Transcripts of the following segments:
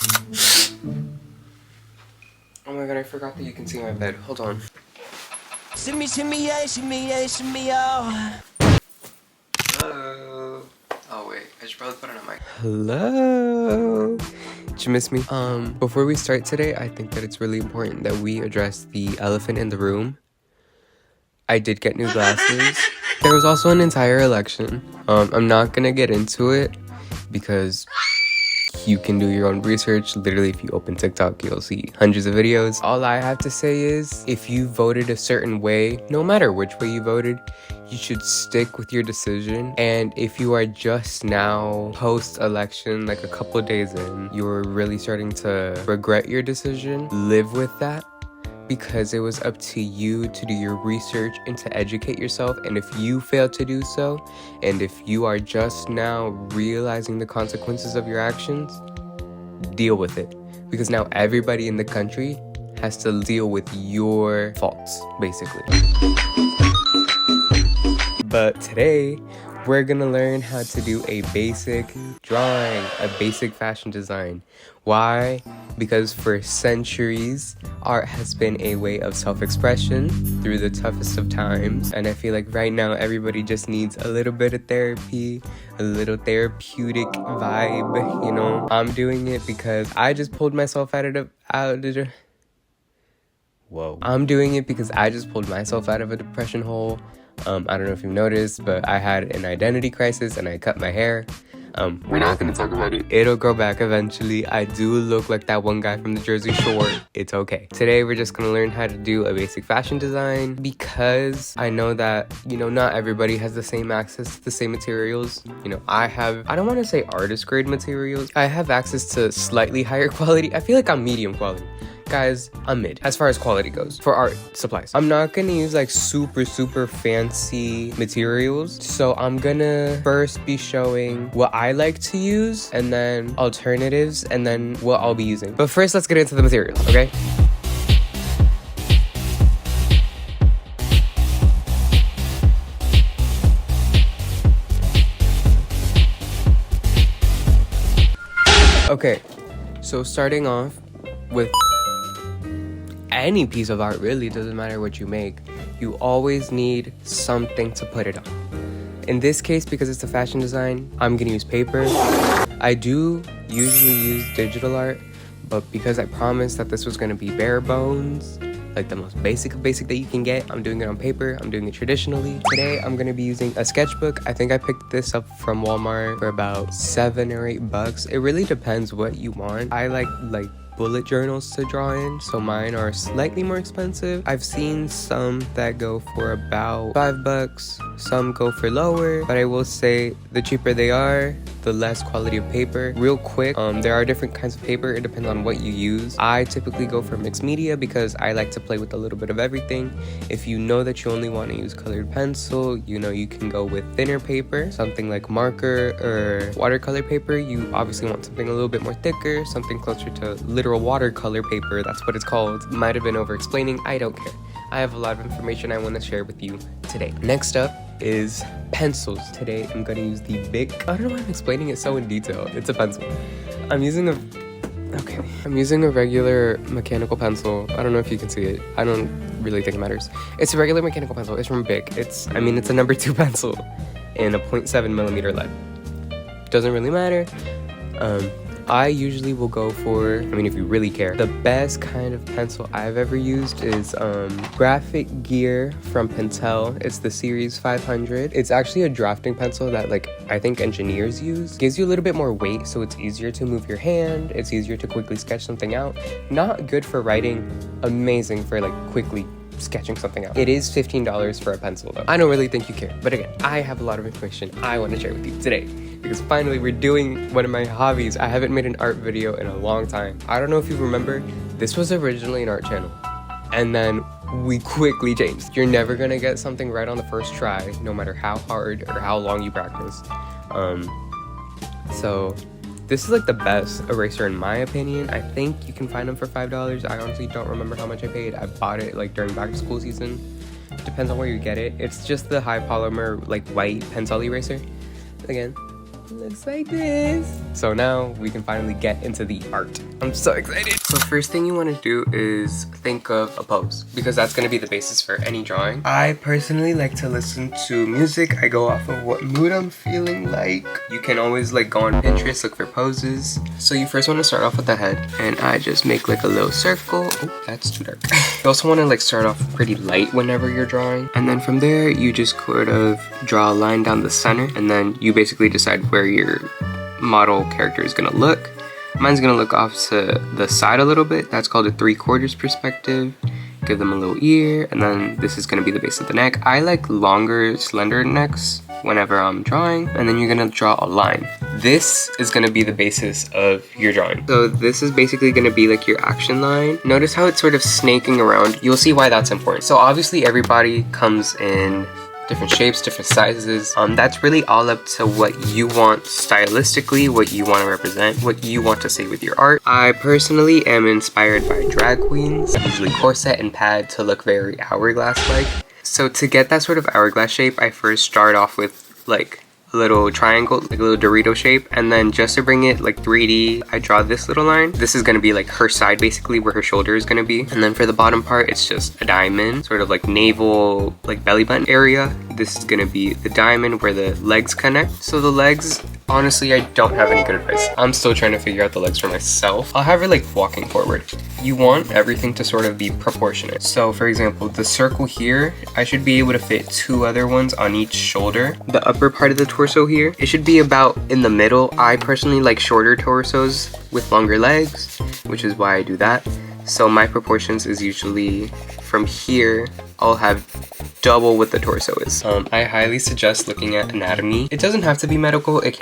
Oh my god, I forgot that you can see my bed. Hold on. Shimmy, shimmy, yeah, shimmy, yeah, shimmy, yeah. Hello. Oh wait, I should probably put it on my. Hello. Did you miss me? Before we start today, I think that it's really important that we address the elephant in the room. I did get new glasses. There was also an entire election. I'm not gonna get into it because you can do your own research. Literally, if you open TikTok, you'll see hundreds of videos. All I have to say is, if you voted a certain way, no matter which way you voted, you should stick with your decision. And if you are just now post-election, like a couple days in, you're really starting to regret your decision, live with that. Because it was up to you to do your research and to educate yourself. And if you fail to do so, and if you are just now realizing the consequences of your actions, deal with it. Because now everybody in the country has to deal with your faults, basically. But today, we're gonna learn how to do a basic drawing, a basic fashion design. Why? Because for centuries, art has been a way of self-expression through the toughest of times. And I feel like right now, everybody just needs a little bit of therapy, a little therapeutic vibe, you know? I'm doing it because I just pulled myself I'm doing it because I just pulled myself out of a depression hole. I don't know if you've noticed, but I had an identity crisis and I cut my hair. We're not gonna talk about it. It'll grow back eventually. I do look like that one guy from the Jersey Shore. It's okay. Today, we're just gonna learn how to do a basic fashion design because I know that, you know, not everybody has the same access to the same materials. You know, I don't wanna say artist grade materials. I have access to slightly higher quality. I feel like I'm medium quality. Guys, I'm mid as far as quality goes for art supplies. I'm not gonna use like super fancy materials, so I'm gonna first be showing what I like to use and then alternatives and then what I'll be using. But first, let's get into the materials, okay? Okay, so starting off with any piece of art, really, doesn't matter what you make, you always need something to put it on. In this case, because it's a fashion design, I'm gonna use paper. I do usually use digital art, but because I promised that this was gonna be bare bones, like the most basic that you can get, I'm doing it on paper. I'm doing it traditionally. Today, I'm gonna be using a sketchbook. I think I picked this up from Walmart for about $7 or $8. It really depends what you want. I like bullet journals to draw in, so mine are slightly more expensive. I've seen some that go for about $5, some go for lower, but I will say the cheaper they are, the less quality of paper. Real quick, there are different kinds of paper. It depends on what you use. I typically go for mixed media because I like to play with a little bit of everything. If you know that you only want to use colored pencil, you know, you can go with thinner paper, something like marker or watercolor paper. You obviously want something a little bit more thicker, something closer to literal watercolor paper. That's what it's called. Might have been over explaining. I don't care. I have a lot of information I want to share with you today. Next up is pencils. Today I'm gonna use the Bic. I don't know why I'm explaining it so in detail. It's a pencil. I'm using a regular mechanical pencil. I don't know if you can see it. I don't really think it matters. It's a regular mechanical pencil. It's from Bic. It's a number 2 pencil in a 0.7mm lead. Doesn't really matter. I usually will go for, if you really care, the best kind of pencil I've ever used is Graphic Gear from Pentel. It's the Series 500. It's actually a drafting pencil that I think engineers use. Gives you a little bit more weight, so it's easier to move your hand. It's easier to quickly sketch something out. Not good for writing, amazing for quickly sketching something out. It is $15 for a pencil though. I don't really think you care, but again, I have a lot of information I want to share with you today because finally we're doing one of my hobbies. I haven't made an art video in a long time. I don't know if you remember, this was originally an art channel and then we quickly changed. You're never gonna get something right on the first try, no matter how hard or how long you practice. So this is the best eraser in my opinion. I think you can find them for $5. I honestly don't remember how much I paid. I bought it during back to school season. Depends on where you get it. It's just the high polymer white pencil eraser. Again, looks like this. So now we can finally get into the art. I'm so excited. So first thing you want to do is think of a pose, because that's going to be the basis for any drawing. I personally like to listen to music. I go off of what mood I'm feeling like. You can always like go on Pinterest, look for poses. So you first want to start off with the head, and I just make like a little circle. Oh, that's too dark. You also want to like start off pretty light whenever you're drawing, and then from there you just sort of draw a line down the center, and then you basically decide where your model character is gonna look. Mine's gonna look off to the side a little bit. That's called a 3/4 perspective. Give them a little ear, and then this is gonna be the base of the neck. I like longer, slender necks whenever I'm drawing, and then you're gonna draw a line. This is gonna be the basis of your drawing. So this is basically gonna be like your action line. Notice how it's sort of snaking around. You'll see why that's important. So obviously everybody comes in different shapes, different sizes. That's really all up to what you want stylistically, what you want to represent, what you want to say with your art. I personally am inspired by drag queens, usually corset and pad to look very hourglass-like. So to get that sort of hourglass shape, I first start off with like a little triangle, like a little Dorito shape, and then just to bring it like 3D, I draw this little line. This is gonna be like her side, basically where her shoulder is gonna be, and then for the bottom part it's just a diamond, sort of like navel, like belly button area. This is gonna be the diamond where the legs connect. So the legs, honestly, I don't have any good advice. I'm still trying to figure out the legs for myself. I'll have her like walking forward. You want everything to sort of be proportionate. So for example, the circle here, I should be able to fit 2 other ones on each shoulder. The upper part of the torso here, it should be about in the middle. I personally like shorter torsos with longer legs, which is why I do that. So my proportions is usually from here, I'll have double what the torso is. I highly suggest looking at anatomy. It doesn't have to be medical. It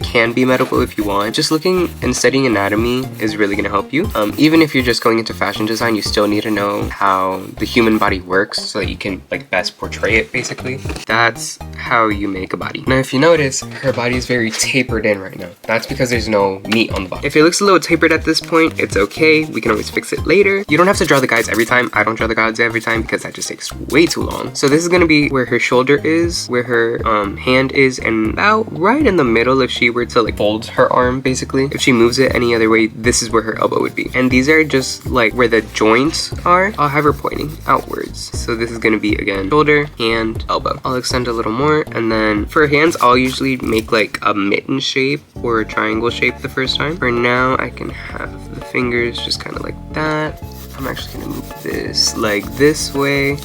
can be medical if you want. Just looking and studying anatomy is really gonna help you. Even if you're just going into fashion design, you still need to know how the human body works so that you can like best portray it, basically. That's how you make a body. Now, if you notice, her body is very tapered in right now. That's because there's no meat on the body. If it looks a little tapered at this point, it's okay. We can always fix it later. You don't have to draw the guides every time. I don't draw the guides every time because that just takes way too long. So this is gonna be where her shoulder is, where her hand is, and about right in the middle if she were to like fold her arm, basically. If she moves it any other way, this is where her elbow would be. And these are just like where the joints are. I'll have her pointing outwards. So this is gonna be, again, shoulder, hand, elbow. I'll extend a little more, and then for hands, I'll usually make like a mitten shape or a triangle shape the first time. For now, I can have the fingers just kind of like that. I'm actually gonna move this leg this way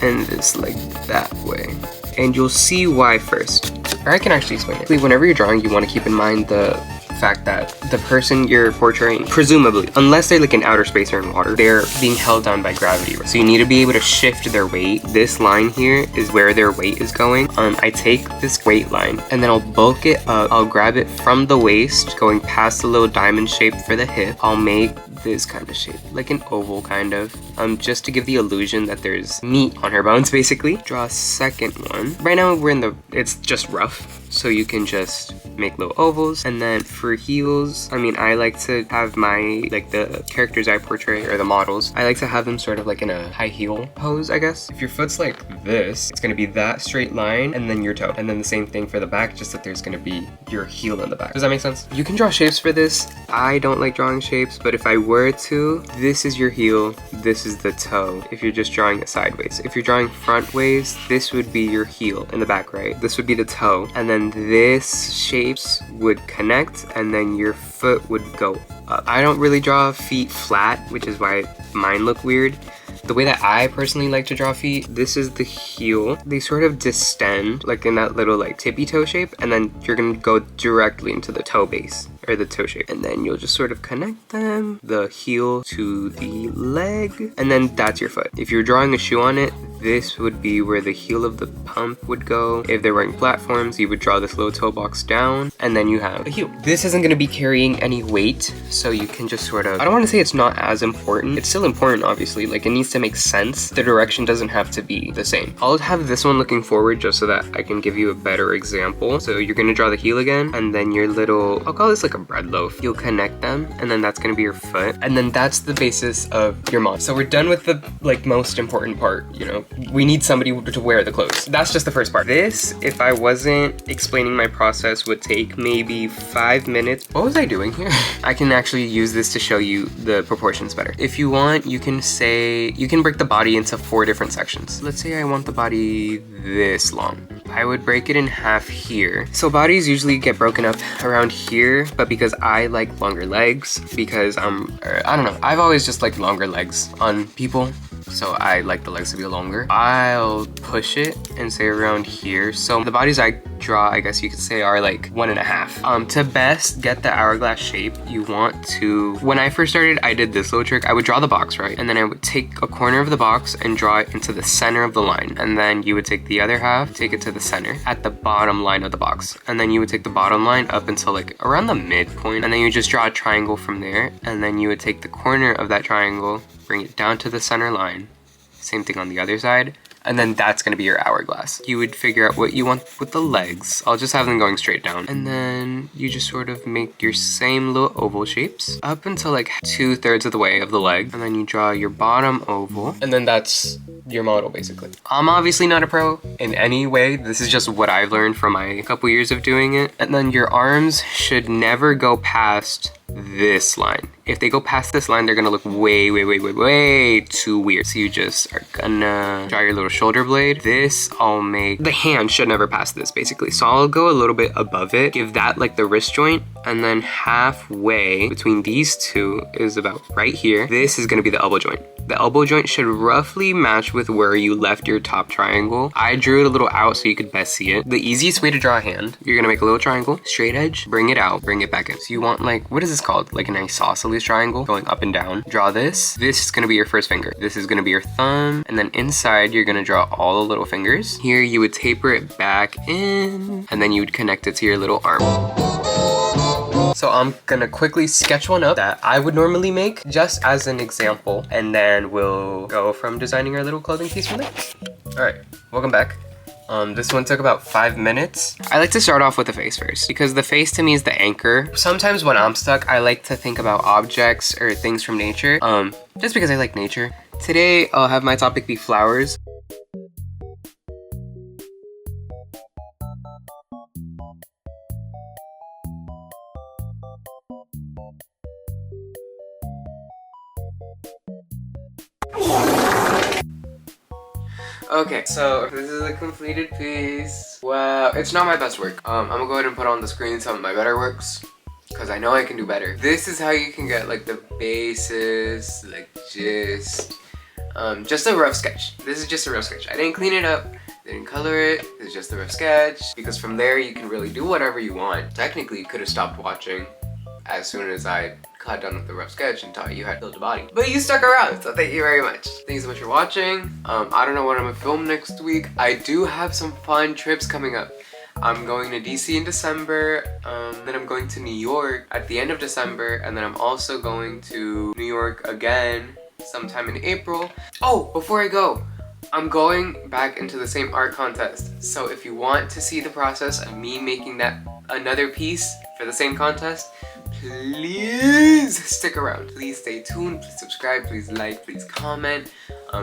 and this leg that way, and you'll see why first. Or I can actually explain it. Whenever you're drawing, you want to keep in mind the fact that the person you're portraying, presumably, unless they're like in outer space or in water, they're being held down by gravity. So you need to be able to shift their weight. This line here is where their weight is going. I take this weight line and then I'll bulk it up. I'll grab it from the waist, going past the little diamond shape for the hip. I'll make this kind of shape, like an oval kind of, just to give the illusion that there's meat on her bones, basically. Draw a second one. Right now it's just rough, so you can just make little ovals. And then for heels, I mean, I like to have the characters I portray, or the models, I like to have them sort of like in a high heel pose, I guess. If your foot's like this, it's gonna be that straight line and then your toe. And then the same thing for the back, just that there's gonna be your heel in the back. Does that make sense? You can draw shapes for this. I don't like drawing shapes, but if I were to, this is your heel, this is the toe, if you're just drawing it sideways. If you're drawing front ways, this would be your heel in the back, right? This would be the toe, and then this shapes would connect, and then your foot would go up. I don't really draw feet flat, which is why mine look weird. The way that I personally like to draw feet, this is the heel. They sort of distend, like in that little like tippy toe shape, and then you're gonna go directly into the toe base, or the toe shape, and then you'll just sort of connect them, the heel to the leg, and then that's your foot. If you're drawing a shoe on it, this would be where the heel of the pump would go. If they're wearing platforms, you would draw this little toe box down, and then you have a heel. This isn't gonna be carrying any weight, so you can just sort of, I don't wanna say it's not as important. It's still important, obviously. Like, it needs to make sense. The direction doesn't have to be the same. I'll have this one looking forward just so that I can give you a better example. So you're gonna draw the heel again, and then your little, I'll call this like like a bread loaf. You'll connect them, and then that's gonna be your foot. And then that's the basis of your mod. So we're done with the like most important part, you know? We need somebody to wear the clothes. That's just the first part. This, if I wasn't explaining my process, would take maybe 5 minutes. What was I doing here? I can actually use this to show you the proportions better. If you want, you can break the body into 4 different sections. Let's say I want the body this long. I would break it in half here. So bodies usually get broken up around here, but because I like longer legs, because I don't know, I've always just liked longer legs on people. So I like the legs to be longer. I'll push it and say around here. So the bodies I draw, I guess you could say, are like 1.5. To best get the hourglass shape, you want to, when I first started, I did this little trick. I would draw the box, right? And then I would take a corner of the box and draw it into the center of the line. And then you would take the other half, take it to the center at the bottom line of the box. And then you would take the bottom line up until like around the midpoint. And then you just draw a triangle from there. And then you would take the corner of that triangle, bring it down to the center line. Same thing on the other side. And then that's gonna be your hourglass. You would figure out what you want with the legs. I'll just have them going straight down. And then you just sort of make your same little oval shapes up until like 2/3 of the way of the leg. And then you draw your bottom oval. And then that's your model basically. I'm obviously not a pro in any way. This is just what I've learned from my couple years of doing it. And then your arms should never go past this line. If they go past this line, they're gonna look way too weird. So you just are gonna draw your little shoulder blade. This I'll make, the hand should never pass this basically. So I'll go a little bit above it, give that like the wrist joint, and then halfway between these two is about right here. This is gonna be the elbow joint. The elbow joint should roughly match with where you left your top triangle. I drew it a little out so you could best see it. The easiest way to draw a hand, you're gonna make a little triangle, straight edge, bring it out, bring it back in. So you want like, what is this called? Like an isosceles triangle going up and down. Draw this. This is gonna be your first finger. This is gonna be your thumb. And then inside, you're gonna draw all the little fingers. Here, you would taper it back in, and then you would connect it to your little arm. So I'm gonna quickly sketch one up that I would normally make just as an example, and then we'll go from designing our little clothing piece from there. All right, welcome back. This one took about 5 minutes. I like to start off with the face first because the face to me is the anchor. Sometimes when I'm stuck, I like to think about objects or things from nature, just because I like nature. Today, I'll have my topic be flowers. Okay, so this is a completed piece. Wow, it's not my best work. I'm gonna go ahead and put on the screen some of my better works, because I know I can do better. This is how you can get like the bases, like just a rough sketch. This is just a rough sketch. I didn't clean it up, didn't color it. It's just a rough sketch, because from there you can really do whatever you want. Technically, you could have stopped watching as soon as I got done with the rough sketch and taught you how to build a body. But you stuck around, so thank you very much. Thanks so much for watching. I don't know what I'm gonna film next week. I do have some fun trips coming up. I'm going to DC in December, then I'm going to New York at the end of December, and then I'm also going to New York again sometime in April. Oh, before I go, I'm going back into the same art contest. So if you want to see the process of me making that another piece for the same contest, please stick around. Please stay tuned, please subscribe, please like, please comment.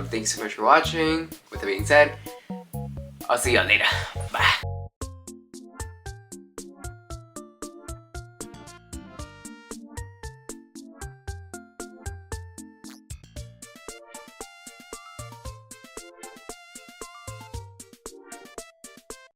Thanks so much for watching. With that being said, I'll see y'all later. Bye.